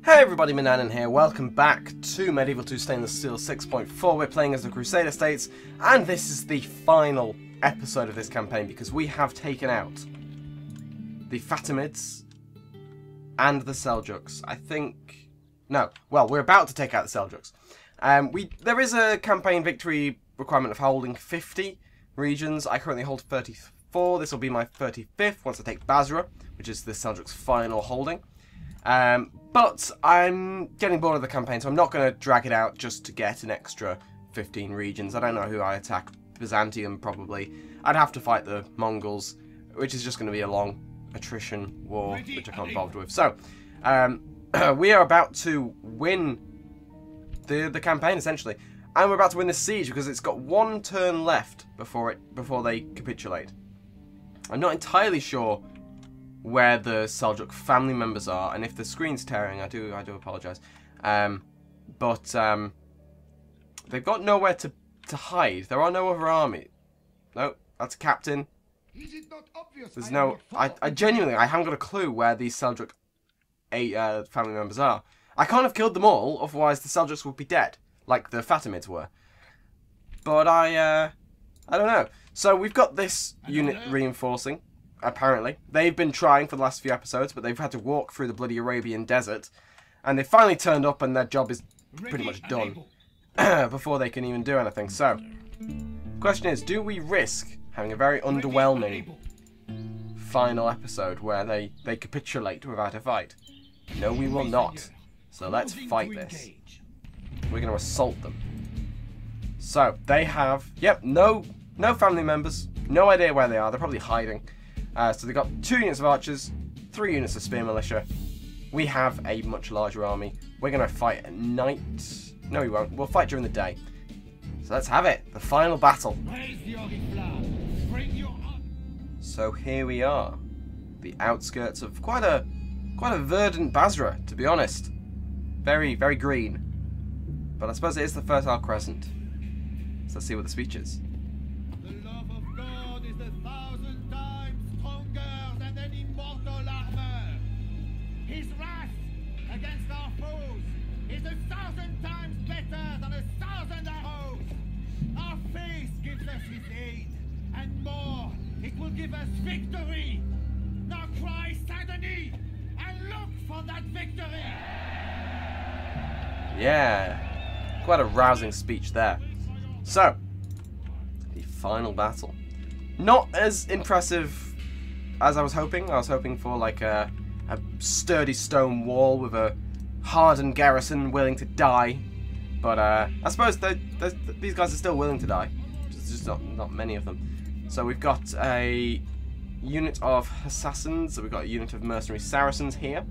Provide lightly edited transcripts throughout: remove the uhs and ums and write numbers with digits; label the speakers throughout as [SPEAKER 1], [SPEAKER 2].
[SPEAKER 1] Hey everybody, Manannan here. Welcome back to Medieval 2 Stainless Steel 6.4. We're playing as the Crusader States, and this is the final episode of this campaign because we have taken out the Fatamids and the Seljuks. I think... No. Well, we're about to take out the Seljuks. There is a campaign victory requirement of holding 50 regions. I currently hold 34. This will be my 35th once I take Basra, which is the Seljuks' final holding. But I'm getting bored of the campaign, so I'm not going to drag it out just to get an extra 15 regions. I don't know who I attack. Byzantium, probably. I'd have to fight the Mongols, which is just going to be a long attrition war, which I can't be bothered with. So, we are about to win the campaign, essentially. And we're about to win this siege, because it's got one turn left before they capitulate. I'm not entirely sure where the Seljuk family members are, and if the screen's tearing, I do apologise. But they've got nowhere to hide. There are no other army. No, that's a captain. There's no. I genuinely, I haven't got a clue where these Seljuk family members are. I can't have killed them all, otherwise the Seljuks would be dead, like the Fatamids were. But I don't know. So we've got this unit reinforcing. Apparently. They've been trying for the last few episodes, but they've had to walk through the bloody Arabian desert. And they finally turned up and their job is pretty much done before they can even do anything. So, the question is, do we risk having a very underwhelming final episode where they capitulate without a fight? No, we will not. So let's fight this. We're going to assault them. So, they have, yep, no family members. No idea where they are. They're probably hiding. So they've got 2 units of archers, 3 units of spear militia. We have a much larger army. We're going to fight at night. No, we won't. We'll fight during the day. So let's have it. The final battle. So here we are. The outskirts of quite a verdant Basra, to be honest. Very, very green. But I suppose it is the Fertile Crescent. So let's see what the speech is.
[SPEAKER 2] His wrath against our foes is 1,000 times better than 1,000 arrows. Our faith gives us his aid, and more, it will give us victory. Now cry Saint-Denis and look for that victory.
[SPEAKER 1] Yeah, quite a rousing speech there. So, the final battle. Not as impressive as I was hoping. I was hoping for like a sturdy stone wall with a hardened garrison willing to die, but I suppose these guys are still willing to die. Just not many of them. So we've got a unit of assassins. We've got a unit of mercenary Saracens here.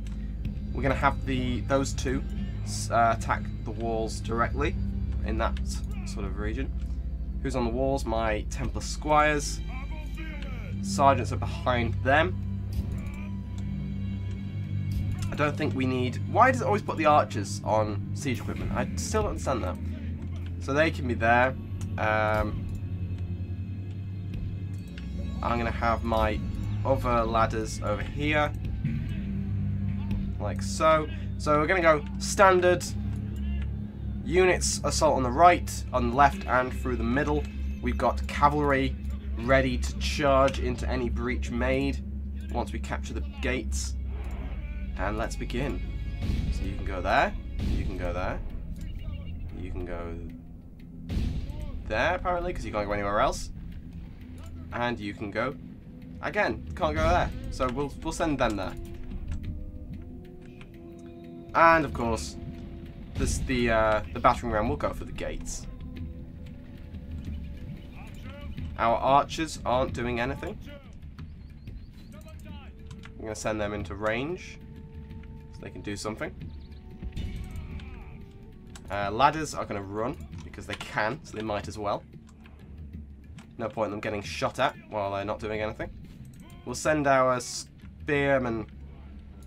[SPEAKER 1] We're going to have those two attack the walls directly in that sort of region. Who's on the walls? My Templar squires. Sergeants are behind them. I don't think we need... Why does it always put the archers on siege equipment? I still don't understand that. So they can be there. I'm going to have my other ladders over here. Like so. So we're going to go standard units assault on the right, on the left and through the middle. We've got cavalry ready to charge into any breach made once we capture the gates. And let's begin. So you can go there, you can go there, you can go there apparently because you can't go anywhere else, and you can go again. Can't go there, so we'll send them there. And of course, the battering ram will go for the gates. Our archers aren't doing anything. I'm going to send them into range. So they can do something. Ladders are going to run because they can, so they might as well. No point in them getting shot at while they're not doing anything. We'll send our spearmen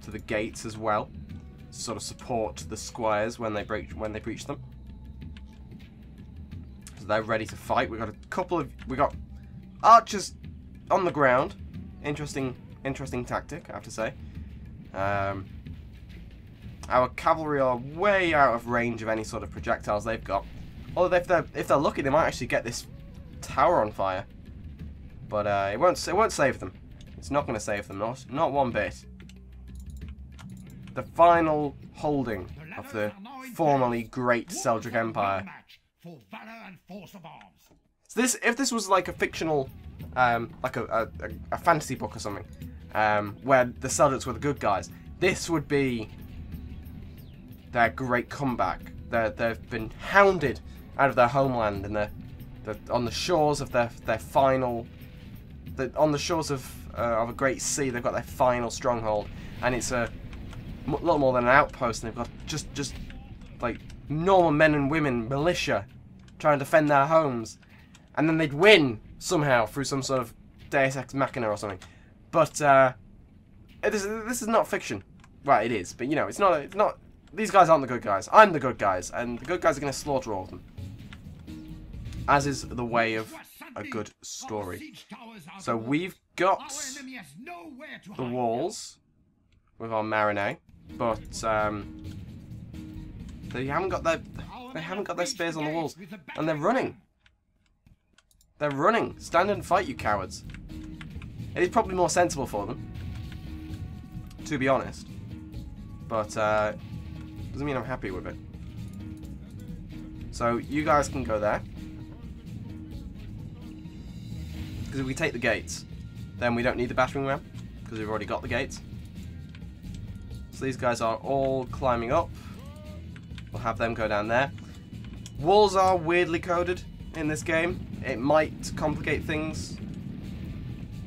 [SPEAKER 1] to the gates as well, to sort of support the squires when they breach them. So they're ready to fight. We got archers on the ground. Interesting tactic, I have to say. Our cavalry are way out of range of any sort of projectiles they've got. Although if they're lucky, they might actually get this tower on fire. But it won't save them. It's not going to save them, not one bit. The final holding of the formerly great Seljuk Empire. So if this was like a fictional, like a fantasy book or something, where the Seljuks were the good guys, this would be their great comeback. They've been hounded out of their homeland, and they're on the shores of their final, on the shores of a great sea. They've got their final stronghold, and it's a lot more than an outpost. And they've got just like normal men and women, militia, trying to defend their homes, and then they'd win somehow through some sort of Deus Ex Machina or something. But this is not fiction. Well, it is, but you know, it's not. These guys aren't the good guys. I'm the good guys, and the good guys are going to slaughter all of them. As is the way of a good story. So we've got the walls with our Manannan, but they haven't got their spears on the walls, and they're running. They're running. Stand and fight, you cowards. It is probably more sensible for them, to be honest. But doesn't mean I'm happy with it. So you guys can go there. Because if we take the gates, then we don't need the battering ram, because we've already got the gates. So these guys are all climbing up. We'll have them go down there. Walls are weirdly coded in this game. It might complicate things.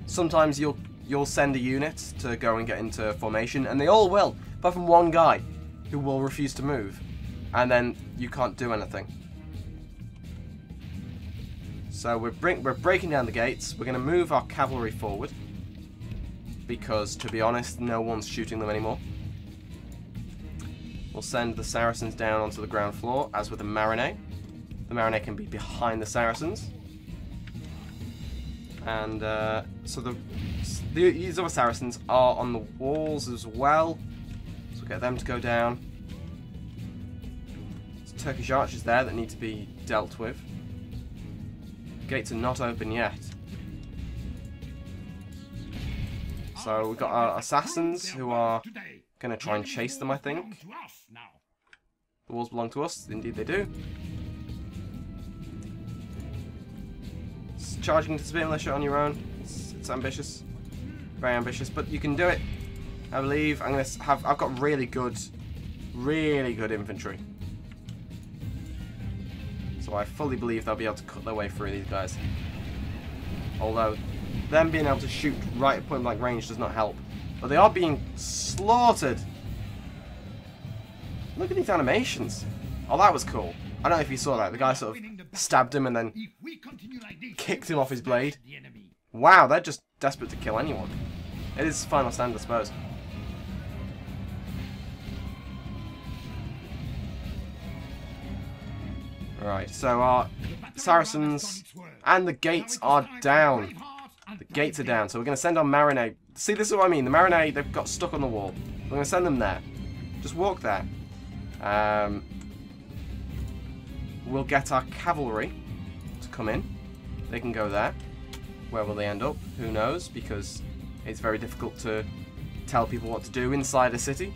[SPEAKER 1] Sometimes you'll send a unit to go and get into formation, and they all will, apart from one guy who will refuse to move, and then you can't do anything. So we're breaking down the gates. We're going to move our cavalry forward, because, to be honest, no one's shooting them anymore. We'll send the Saracens down onto the ground floor, as with the Manannan. The Manannan can be behind the Saracens. And so these other Saracens are on the walls as well. So we'll get them to go down. There's Turkish archers there that need to be dealt with. Gates are not open yet. So we've got our assassins who are going to try and chase them, I think. The walls belong to us. Indeed they do. Charging into spear militia on your own. It's ambitious. Very ambitious, but you can do it. I believe I've got really good infantry. So I fully believe they'll be able to cut their way through these guys. Although them being able to shoot right at point blank range does not help. But they are being slaughtered. Look at these animations. Oh, that was cool. I don't know if you saw that. The guy sort of stabbed him and then kicked him off his blade. Wow, they're just desperate to kill anyone. It is final stand, I suppose. Right, so our Saracens and the gates are down. The gates are down, so we're going to send our Manannan. See, this is what I mean. The Manannan, they've got stuck on the wall. We're going to send them there. Just walk there. We'll get our cavalry to come in. They can go there. Where will they end up? Who knows? Because it's very difficult to tell people what to do inside a city.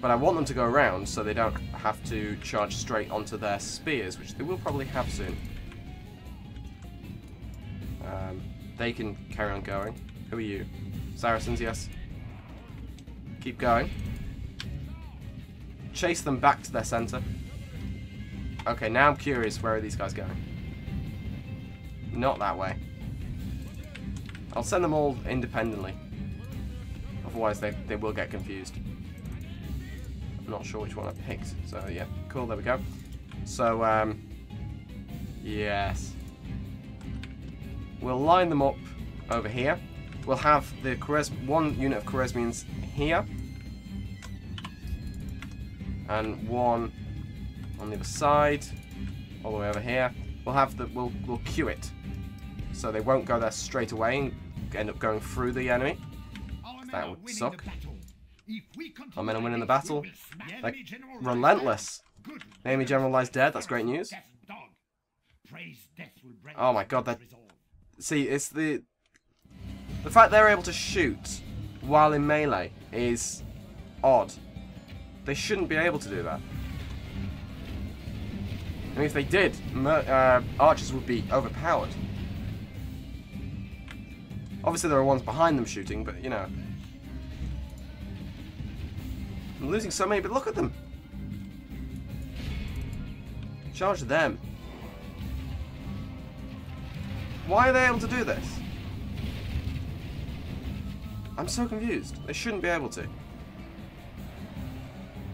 [SPEAKER 1] But I want them to go around so they don't have to charge straight onto their spears, which they will probably have soon. They can carry on going. Who are you? Saracens, yes. Keep going. Chase them back to their center. Okay, now I'm curious, where are these guys going? Not that way. I'll send them all independently. Otherwise they will get confused. I'm not sure which one I picked. So yeah, cool, there we go. So, yes. We'll line them up over here. We'll have the one unit of Khwarezmians here. And one on the other side, all the way over here. We'll have we'll queue it, so they won't go there straight away and end up going through the enemy. That would suck. Our men are winning the battle. Like, relentless. The enemy general lies dead. That's great news. Oh my god, that... See, it's the fact they're able to shoot while in melee is odd. They shouldn't be able to do that. I mean, if they did, archers would be overpowered. Obviously there are ones behind them shooting, but you know. I'm losing so many, but look at them. Charge them. Why are they able to do this? I'm so confused. They shouldn't be able to.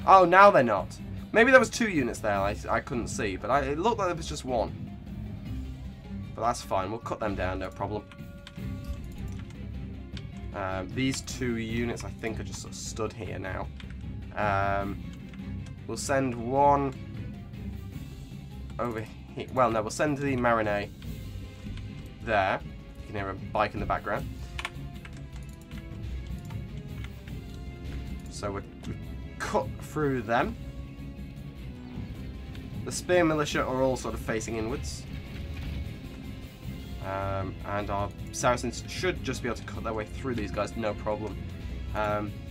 [SPEAKER 1] Oh, now they're not. Maybe there was 2 units there I couldn't see, but it looked like there was just 1. But that's fine. We'll cut them down, no problem. These 2 units I think are just sort of stood here now. We'll send 1 over here. Well, no, we'll send the Manannan there. You can hear a bike in the background. So we cut through them. The spear militia are all sort of facing inwards. And our Saracens should just be able to cut their way through these guys, no problem.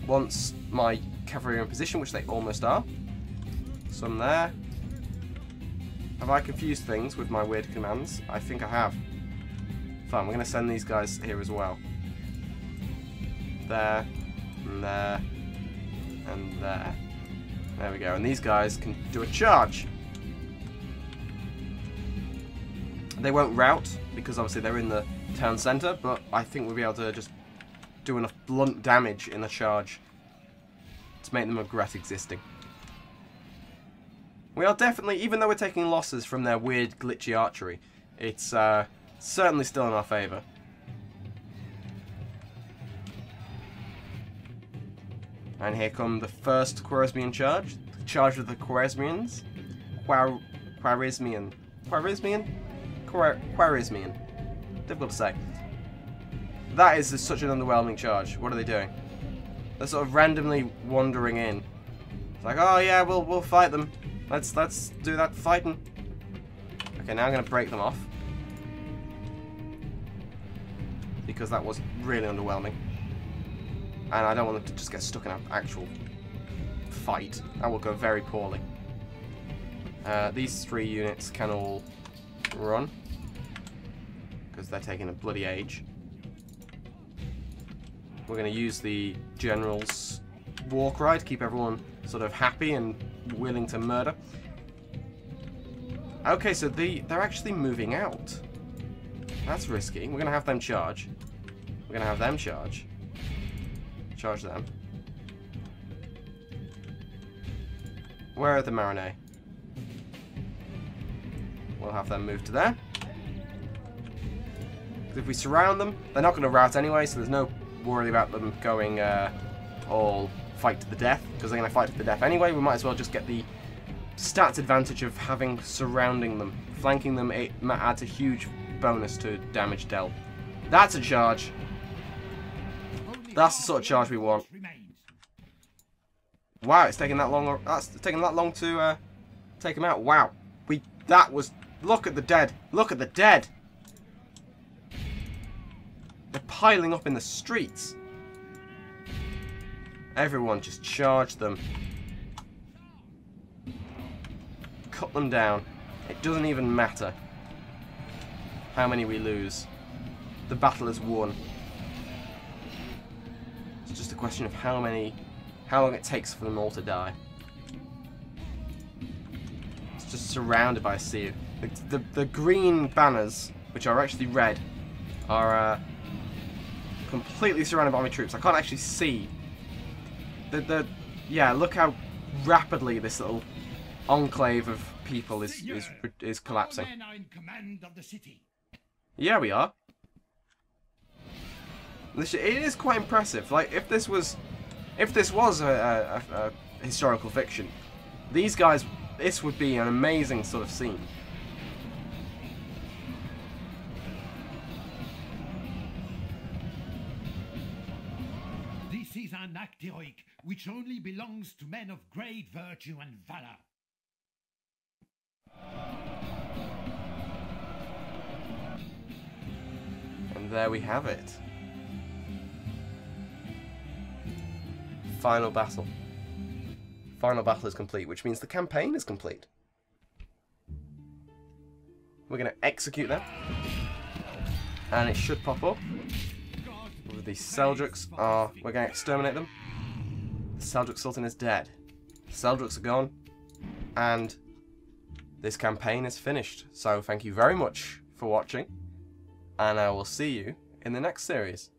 [SPEAKER 1] Once my cavalry are in position, which they almost are. Some there. Have I confused things with my weird commands? I think I have. Fine, we're going to send these guys here as well. There, and there, and there. There we go, and these guys can do a charge. They won't rout, because obviously they're in the town centre, but I think we'll be able to just do enough blunt damage in the charge to make them regret existing. We are definitely, even though we're taking losses from their weird glitchy archery, it's certainly still in our favour. And here come the first Khwarezmian charge. The charge of the Khwarezmians. Khwarezmian. Difficult to say. That is such an underwhelming charge. What are they doing? They're sort of randomly wandering in. It's like, oh yeah, we'll fight them. Let's do that fighting. Okay, now I'm gonna break them off. Because that was really underwhelming. And I don't want them to just get stuck in an actual fight. That will go very poorly. These 3 units can all run. Because they're taking a bloody age. We're going to use the general's war cry to keep everyone sort of happy and willing to murder. Okay, so they're actually moving out. That's risky. We're going to have them charge. We're going to have them charge. Charge them. Where are the Manannan? We'll have them move to there. Because if we surround them, they're not going to rout anyway, so there's no worry about them going all fight to the death, because they're going to fight to the death anyway. We might as well just get the stats advantage of having surrounding them. Flanking them, it adds a huge bonus to damage dealt. That's a charge. That's the sort of charge we want. Wow, it's taking that long. That's taking that long to take them out. Wow, that was. Look at the dead. Look at the dead. They're piling up in the streets. Everyone just charge them. Cut them down. It doesn't even matter how many we lose. The battle is won. It's just a question of how long it takes for them all to die. It's just surrounded by a sea of... The green banners, which are actually red, are completely surrounded by my troops. I can't actually see. Yeah, look how rapidly this little enclave of people is collapsing. Yeah, we are. It is quite impressive. Like, if this was a historical fiction, these guys, this would be an amazing sort of scene.
[SPEAKER 2] an act heroic which only belongs to men of great virtue and valor.
[SPEAKER 1] And there we have it. Final battle. Final battle is complete, which means the campaign is complete. We're going to execute them. And it should pop up. The Seljuks are... We're going to exterminate them. The Seljuk Sultan is dead. The Seljuks are gone. And this campaign is finished. So thank you very much for watching. And I will see you in the next series.